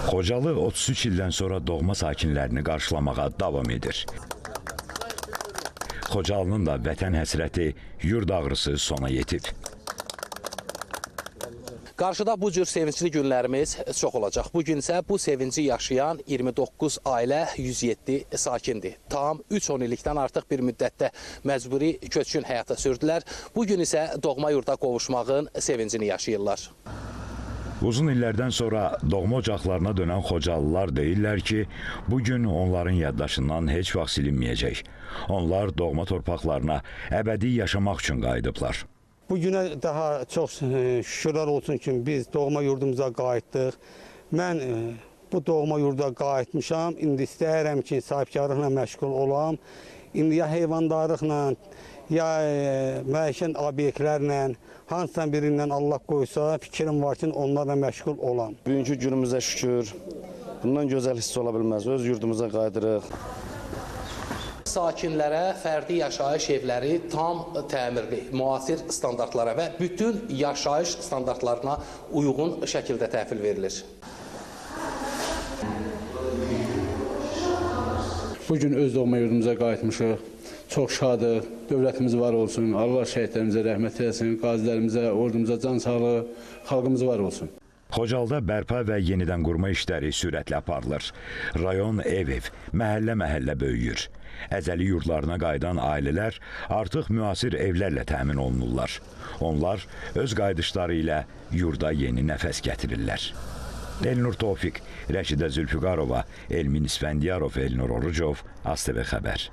Xocalı 33 ildən sonra doğma sakinlərini qarşılamağa davam edir. Xocalının da vətən həsrəti, yurd ağrısı sona yetib. Qarşıda bu cür sevincli günlərimiz çox olacaq. Bugün isə bu sevinci yaşayan 29 ailə, 107 sakindir. Tam 3-10 illikdən artıq bir müddətdə məcburi köçkün həyata sürdülər. Bugün isə doğma yurda qovuşmağın sevincini yaşayırlar. Uzun illərdən sonra doğma ocaqlarına dönən Xocalılar deyirlər ki, bugün onların yaddaşından heç vaxt silinməyəcək. Onlar doğma torpaqlarına əbədi yaşamaq üçün qayıdıblar. Bugünə daha çox şükürlər olsun ki, biz doğma yurdumuza qayıtdıq. Mən bu doğma yurda qayıtmışam. İndi istəyirəm ki, sahibkarlıqla məşğul olam. İndi ya heyvandarlıqla, ya məişən obyektlərlə, hansısa birindən Allah qoysa, fikrim var ki, onlarla məşğul olam. Bugünkü günümüzə şükür. Bundan gözəl hiss ola bilməz. Öz yurdumuza qayıdırıq. Sakinlərə fərdi yaşayış evləri tam təmirli, müasir standartlara və bütün yaşayış standartlarına uyğun şəkildə təhvil verilir. Bugün öz doğma yurdumuza qayıtmışıq. Çox şadıq. Dövlətimiz var olsun. Allah şəhidlərimizə rəhmət eləsin. Qazilərimizə, ordumuza can sağlığı, xalqımız var olsun. Xocalda bərpa və yenidən qurma işləri sürətlə aparılır. Rayon ev-ev, məhəllə-məhəllə böyüyür. Əzəli yurdlarına qayıdan ailələr artıq müasir evlərlə təmin olunurlar. Onlar öz qayıdışları ilə yurda yeni nəfəs gətirirlər. Elnur Tofiq, Rəşidə Zülfüqarova, Elmin İsfəndiyarov, Elnur Orucov, ASTV Xəbər.